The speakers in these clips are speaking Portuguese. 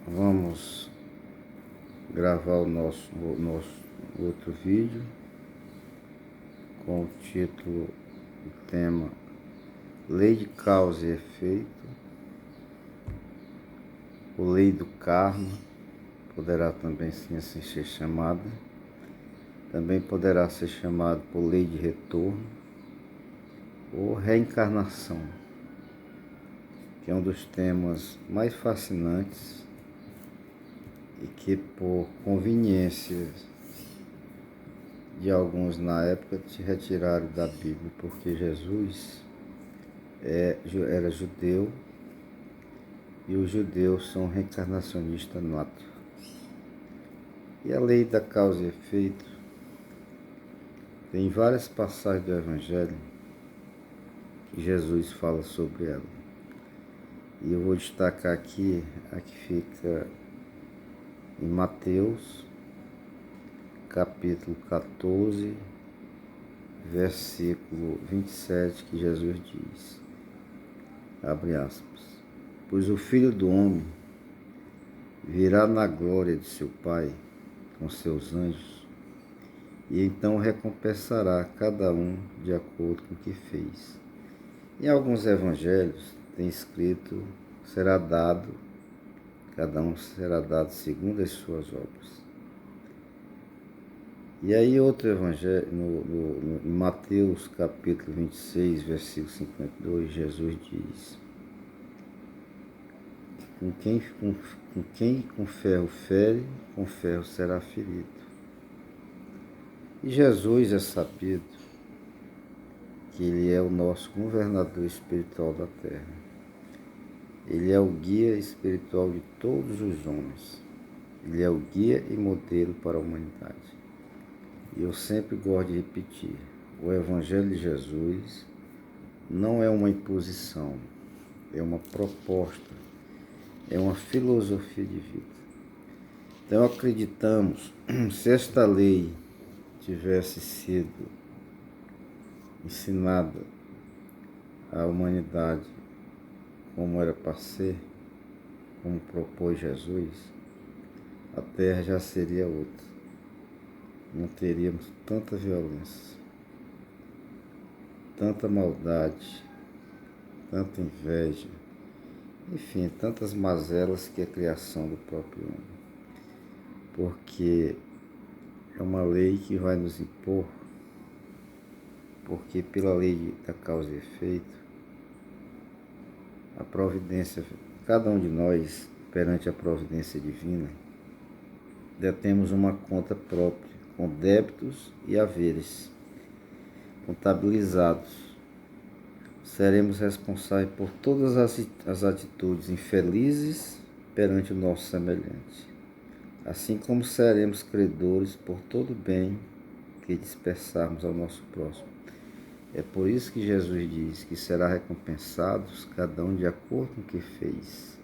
Vamos gravar o nosso outro vídeo com o título, o tema Lei de Causa e Efeito, ou Lei do Karma, poderá também sim assim ser chamada. Também poderá ser chamado por Lei de Retorno ou Reencarnação, que é um dos temas mais fascinantes e que, por conveniência de alguns na época, te retiraram da Bíblia, porque Jesus era judeu e os judeus são reencarnacionistas natos. E a lei da causa e efeito tem várias passagens do Evangelho que Jesus fala sobre ela. E eu vou destacar aqui a que fica em Mateus, capítulo 14, versículo 27, que Jesus diz, abre aspas, pois o Filho do Homem virá na glória de seu Pai com seus anjos, e então recompensará cada um de acordo com o que fez. Em alguns evangelhos tem escrito, cada um será dado segundo as suas obras. E aí outro evangelho, em Mateus capítulo 26, versículo 52, Jesus diz, com quem com ferro fere, com ferro será ferido. E Jesus é sabido que Ele é o nosso governador espiritual da terra. Ele é o guia espiritual de todos os homens. Ele é o guia e modelo para a humanidade. E eu sempre gosto de repetir, o Evangelho de Jesus não é uma imposição, é uma proposta, é uma filosofia de vida. Então acreditamos, se esta lei tivesse sido ensinada à humanidade como era para ser, como propôs Jesus, a terra já seria outra. Não teríamos tanta violência, tanta maldade, tanta inveja, enfim, tantas mazelas que é a criação do próprio homem. Porque é uma lei que vai nos impor, porque pela lei da causa e efeito, a providência, cada um de nós, perante a providência divina, detemos uma conta própria, com débitos e haveres contabilizados. Seremos responsáveis por todas as atitudes infelizes perante o nosso semelhante, assim como seremos credores por todo o bem que dispersarmos ao nosso próximo. É por isso que Jesus diz que será recompensados cada um de acordo com o que fez.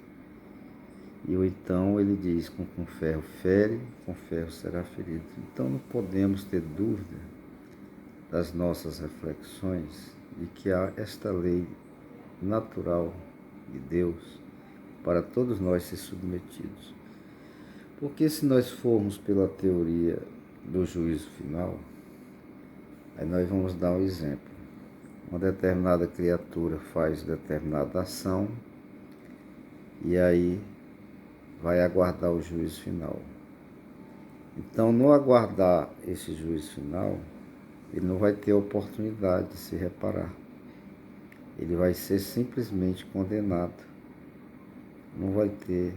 E ou então ele diz, com ferro fere, com ferro será ferido. Então não podemos ter dúvida das nossas reflexões de que há esta lei natural de Deus para todos nós ser submetidos. Porque se nós formos pela teoria do juízo final, aí nós vamos dar um exemplo. Uma determinada criatura faz determinada ação e aí vai aguardar o juízo final. Então, no aguardar esse juízo final, ele não vai ter a oportunidade de se reparar. Ele vai ser simplesmente condenado. Não vai ter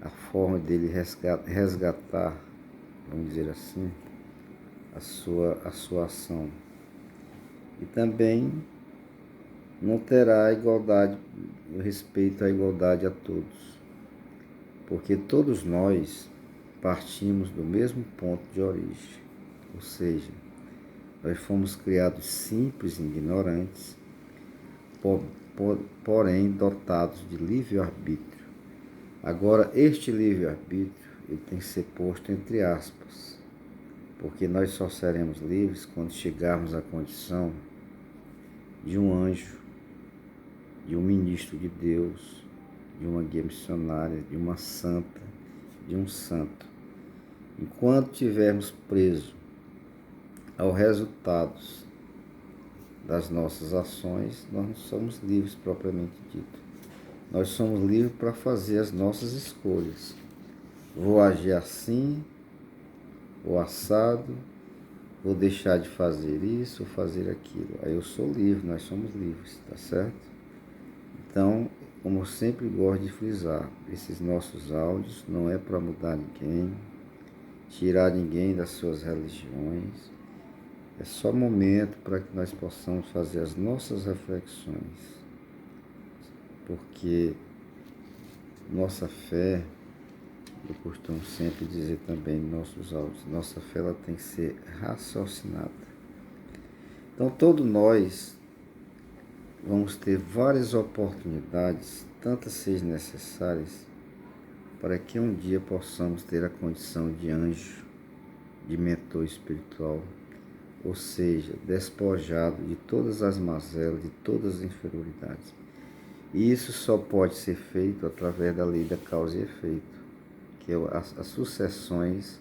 a forma dele resgatar, vamos dizer assim, a sua ação. E também não terá igualdade, respeito à igualdade a todos. Porque todos nós partimos do mesmo ponto de origem. Ou seja, nós fomos criados simples e ignorantes, porém dotados de livre-arbítrio. Agora, este livre-arbítrio ele tem que ser posto entre aspas, porque nós só seremos livres quando chegarmos à condição de um anjo, de um ministro de Deus, de uma guia missionária, de uma santa, de um santo. Enquanto estivermos presos aos resultados das nossas ações, nós não somos livres propriamente dito. Nós somos livres para fazer as nossas escolhas. Vou agir assim, ou assado, vou deixar de fazer isso ou fazer aquilo. Aí eu sou livre, nós somos livres, tá certo? Então, como eu sempre gosto de frisar, esses nossos áudios não é para mudar ninguém, tirar ninguém das suas religiões. É só momento para que nós possamos fazer as nossas reflexões. Porque nossa fé, eu costumo sempre dizer também em nossos áudios, nossa fé ela tem que ser raciocinada. Então todos nós vamos ter várias oportunidades, tantas sejam necessárias, para que um dia possamos ter a condição de anjo, de mentor espiritual, ou seja, despojado de todas as mazelas, de todas as inferioridades. E isso só pode ser feito através da lei da causa e efeito, que é as sucessões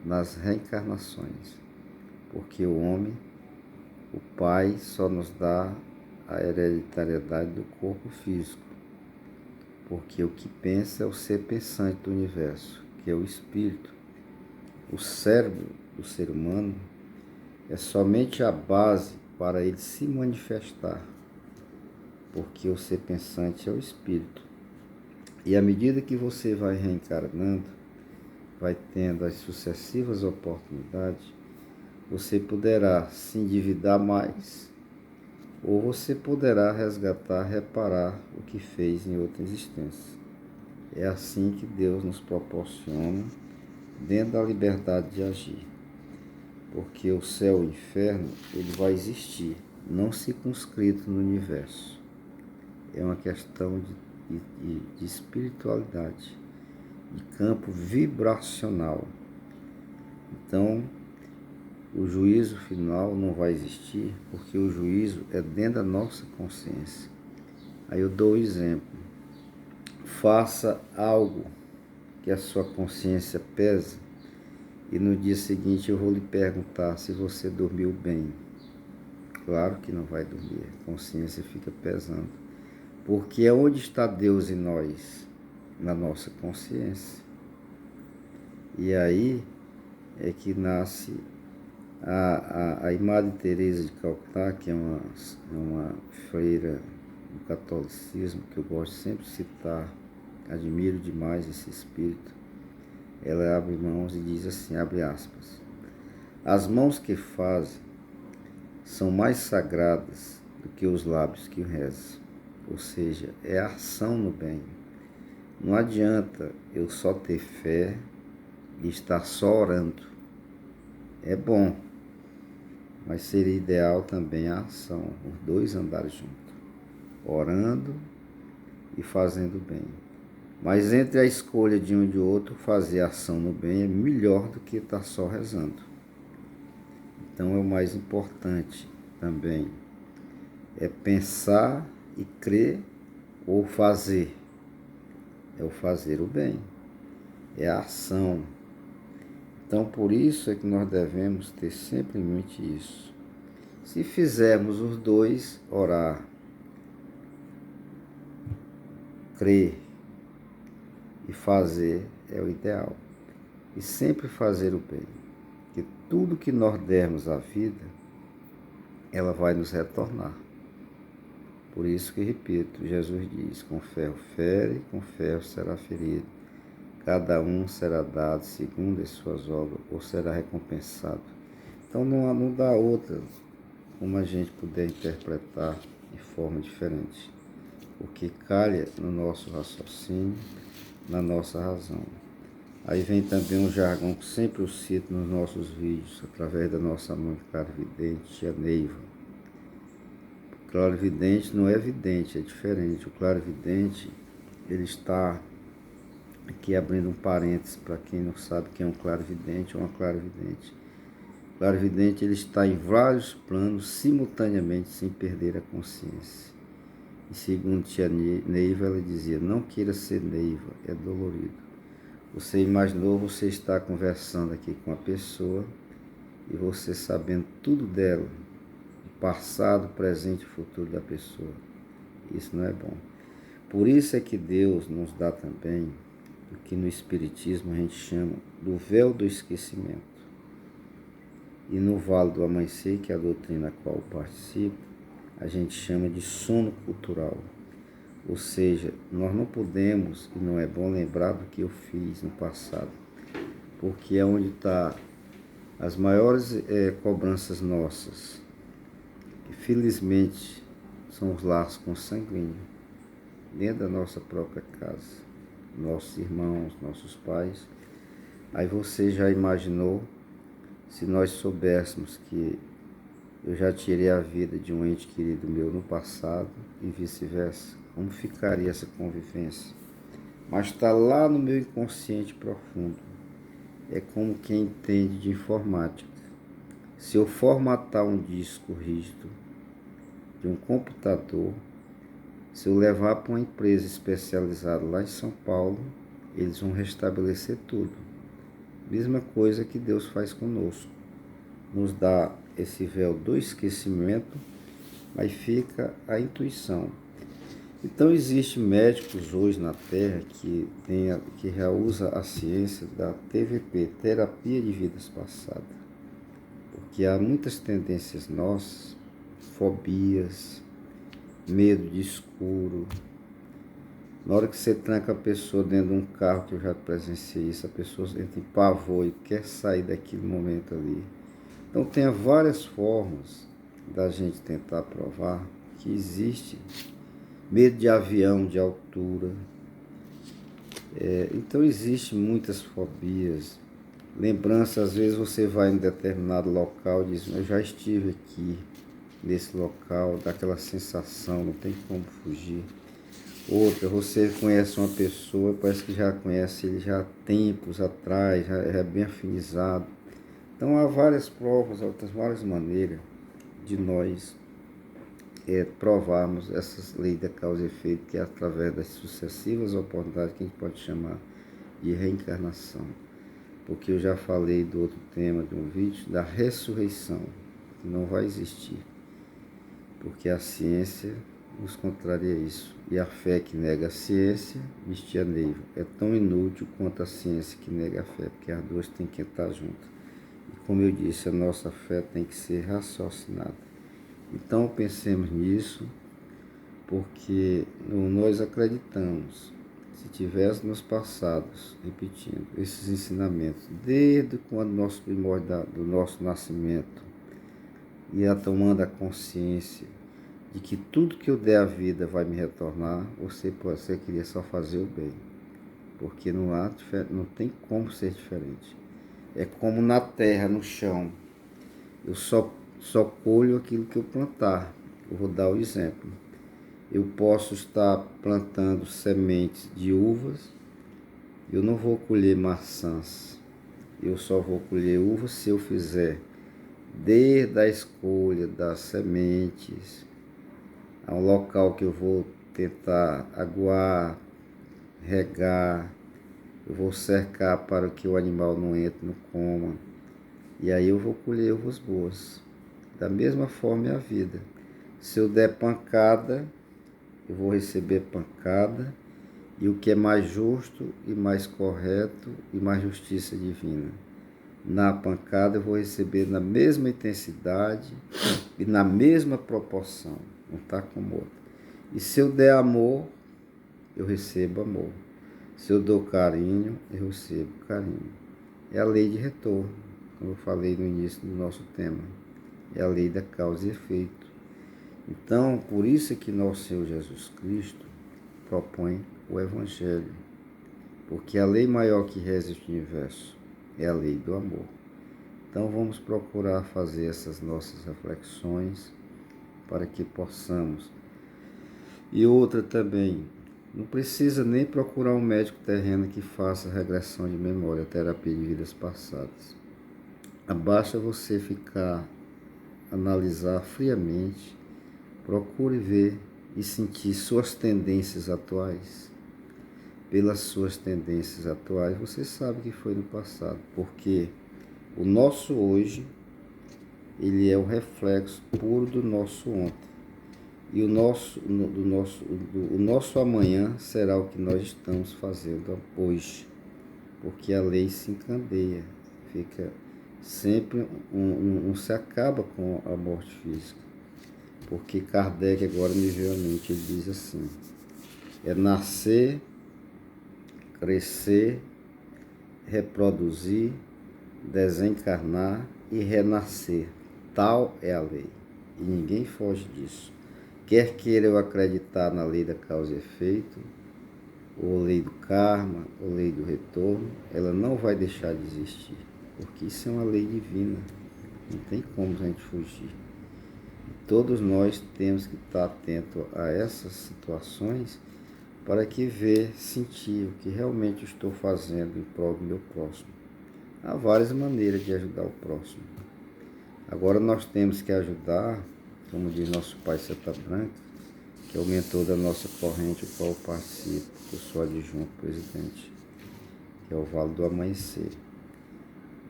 nas reencarnações. Porque o homem, o Pai, só nos dá a hereditariedade do corpo físico. Porque o que pensa é o ser pensante do universo, que é o espírito. O cérebro do ser humano é somente a base para ele se manifestar, porque o ser pensante é o espírito. E à medida que você vai reencarnando, vai tendo as sucessivas oportunidades, você poderá se endividar mais, ou você poderá resgatar, reparar o que fez em outra existência. É assim que Deus nos proporciona, dentro da liberdade de agir. Porque o céu e o inferno, ele vai existir, não circunscrito no universo. É uma questão de espiritualidade, de campo vibracional. Então, o juízo final não vai existir, porque o juízo é dentro da nossa consciência. Aí eu dou um exemplo. Faça algo que a sua consciência pesa, e no dia seguinte eu vou lhe perguntar se você dormiu bem. Claro que não vai dormir, a consciência fica pesando. Porque é onde está Deus em nós? Na nossa consciência. E aí é que nasce a Madre Teresa de Calcutá, que é uma freira do catolicismo, que eu gosto sempre de citar, admiro demais esse espírito. Ela abre mãos e diz assim, abre aspas, as mãos que fazem são mais sagradas do que os lábios que rezam. Ou seja, é a ação no bem. Não adianta eu só ter fé e estar só orando. É bom, mas seria ideal também a ação, os dois andarem juntos, orando e fazendo bem. Mas entre a escolha de um e de outro, fazer ação no bem é melhor do que estar só rezando. Então é o mais importante também, é pensar e crer ou fazer. É o fazer o bem, é a ação. Então por isso é que nós devemos ter sempre em mente isso. Se fizermos os dois, orar, crer e fazer é o ideal. E sempre fazer o bem. Porque tudo que nós dermos à vida, ela vai nos retornar. Por isso que, repito, Jesus diz, com ferro fere, com ferro será ferido. Cada um será dado segundo as suas obras, ou será recompensado. Então não dá outra como a gente puder interpretar de forma diferente. O que calha no nosso raciocínio, na nossa razão. Aí vem também um jargão que sempre eu cito nos nossos vídeos, através da nossa mãe clarividente, a Neiva. O clarividente não é vidente, é diferente. O clarividente, ele está aqui abrindo um parênteses para quem não sabe quem é um clarividente ou uma clarividente. O clarividente, ele está em vários planos simultaneamente, sem perder a consciência. E segundo tia Neiva, ela dizia, não queira ser Neiva, é dolorido. Você imaginou você estar conversando aqui com a pessoa e você sabendo tudo dela, o passado, presente e futuro da pessoa. Isso não é bom. Por isso é que Deus nos dá também o que no Espiritismo a gente chama do véu do esquecimento. E no Vale do Amanhecer, que é a doutrina a qual eu participo, a gente chama de sono cultural. Ou seja, nós não podemos, e não é bom lembrar do que eu fiz no passado, porque é onde está as maiores cobranças nossas. E felizmente são os laços consanguíneos, dentro da nossa própria casa, nossos irmãos, nossos pais. Aí você já imaginou, se nós soubéssemos que eu já tirei a vida de um ente querido meu no passado e vice-versa, como ficaria essa convivência? Mas está lá no meu inconsciente profundo. É como quem entende de informática. Se eu formatar um disco rígido de um computador, se eu levar para uma empresa especializada lá em São Paulo, eles vão restabelecer tudo. Mesma coisa que Deus faz conosco. Nos dá esse véu do esquecimento, mas fica a intuição. Então existem médicos hoje na Terra que já usa a ciência da TVP, Terapia de Vidas Passadas. Porque há muitas tendências nossas, fobias, medo de escuro. Na hora que você tranca a pessoa dentro de um carro, que eu já presenciei isso, a pessoa entra em pavor e quer sair daquele momento ali. Então tem várias formas da gente tentar provar que existe medo de avião, de altura. Então existem muitas fobias. Lembrança, às vezes você vai em determinado local e diz, eu já estive aqui, nesse local, daquela sensação, não tem como fugir. Outra, você conhece uma pessoa, parece que já conhece ele já há tempos atrás, já é bem afinizado. Então há várias provas, outras várias maneiras de nós provarmos essas leis da causa e efeito, que é através das sucessivas oportunidades que a gente pode chamar de reencarnação. Porque eu já falei do outro tema de um vídeo, da ressurreição, que não vai existir. Porque a ciência nos contraria isso. E a fé que nega a ciência, tia Neiva, é tão inútil quanto a ciência que nega a fé, porque as duas têm que estar juntas. E como eu disse, a nossa fé tem que ser raciocinada. Então pensemos nisso, porque nós acreditamos, se tivéssemos nos passados, repetindo, esses ensinamentos, desde quando nosso primórdio do nosso nascimento, ia tomando a consciência de que tudo que eu der à vida vai me retornar, você queria só fazer o bem, porque não tem como ser diferente. É como na terra, no chão, eu só colho aquilo que eu plantar. Eu vou dar o exemplo. Eu posso estar plantando sementes de uvas, eu não vou colher maçãs, eu só vou colher uvas se eu fizer desde a escolha das sementes, ao local que eu vou tentar aguar, regar, eu vou cercar para que o animal não entre, não coma, e aí eu vou colher uvas boas. Da mesma forma é a vida. Se eu der pancada, eu vou receber pancada, e o que é mais justo e mais correto e mais justiça divina. Na pancada eu vou receber na mesma intensidade e na mesma proporção, não está como outro. E se eu der amor, eu recebo amor. Se eu dou carinho, eu recebo carinho. É a lei de retorno, como eu falei no início do nosso tema. É a lei da causa e efeito. Então, por isso é que nosso Senhor Jesus Cristo propõe o Evangelho. Porque a lei maior que rege o universo é a lei do amor. Então vamos procurar fazer essas nossas reflexões para que possamos. E outra também, não precisa nem procurar um médico terreno que faça regressão de memória, terapia de vidas passadas. Basta você analisar friamente, procure ver e sentir suas tendências atuais. Pelas suas tendências atuais, você sabe que foi no passado, porque o nosso hoje, ele é o reflexo puro do nosso ontem. E o nosso amanhã será o que nós estamos fazendo hoje, porque a lei se encandeia, fica sempre, não se acaba com a morte física. Porque Kardec agora me veio à mente, ele diz assim, é nascer, crescer, reproduzir, desencarnar e renascer. Tal é a lei, e ninguém foge disso. Quer queira eu acreditar na lei da causa e efeito, ou lei do karma, ou lei do retorno, ela não vai deixar de existir, porque isso é uma lei divina, não tem como a gente fugir. Todos nós temos que estar atentos a essas situações para que ver, sentir o que realmente estou fazendo em prol do meu próximo. Há várias maneiras de ajudar o próximo. Agora nós temos que ajudar, como diz nosso pai Seta Branca, que é o mentor da nossa corrente, o qual eu participo, eu sou adjunto presidente, que é o Vale do Amanhecer.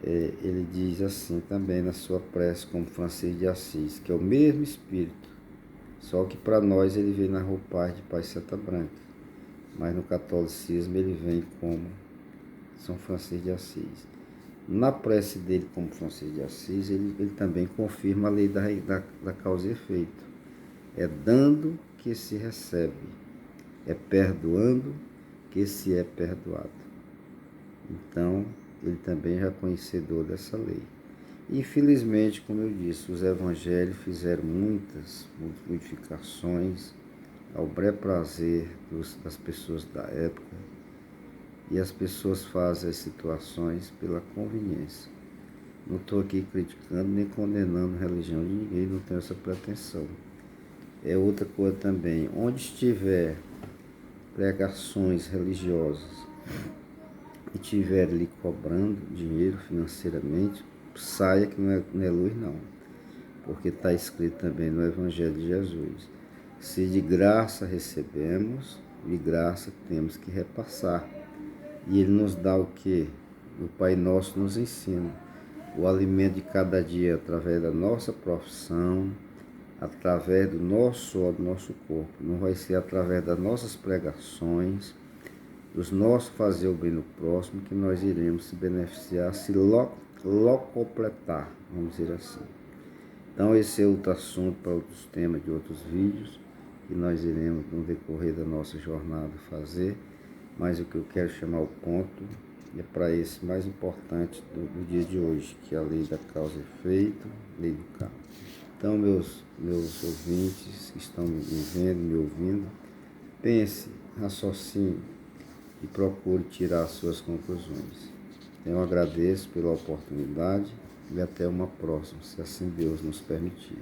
Ele diz assim também na sua prece, como Francisco de Assis, que é o mesmo Espírito, só que para nós ele vem na roupagem de Pai Seta Branca, mas no catolicismo ele vem como São Francisco de Assis. Na prece dele, como Francisco de Assis, ele também confirma a lei da causa e efeito. É dando que se recebe, é perdoando que se é perdoado. Então, ele também é conhecedor dessa lei. Infelizmente, como eu disse, os evangelhos fizeram muitas modificações ao bel prazer das pessoas da época, e as pessoas fazem as situações pela conveniência. Não estou aqui criticando nem condenando a religião de ninguém, não tenho essa pretensão. É outra coisa também, onde estiver pregações religiosas e estiver lhe cobrando dinheiro financeiramente, saia que não é luz não, porque está escrito também no Evangelho de Jesus, se de graça recebemos, de graça temos que repassar. E ele nos dá o que? O Pai Nosso nos ensina. O alimento de cada dia através da nossa profissão, através do nosso corpo. Não vai ser através das nossas pregações, dos nossos fazer o bem no próximo, que nós iremos se beneficiar, se locopletar, vamos dizer assim. Então esse é outro assunto para outros temas de outros vídeos, que nós iremos no decorrer da nossa jornada fazer. Mas o que eu quero chamar o ponto é para esse mais importante do dia de hoje, que é a lei da causa e efeito, lei do karma. Então, meus ouvintes que estão me vendo, me ouvindo, pense, raciocine e procure tirar as suas conclusões. Eu agradeço pela oportunidade e até uma próxima, se assim Deus nos permitir.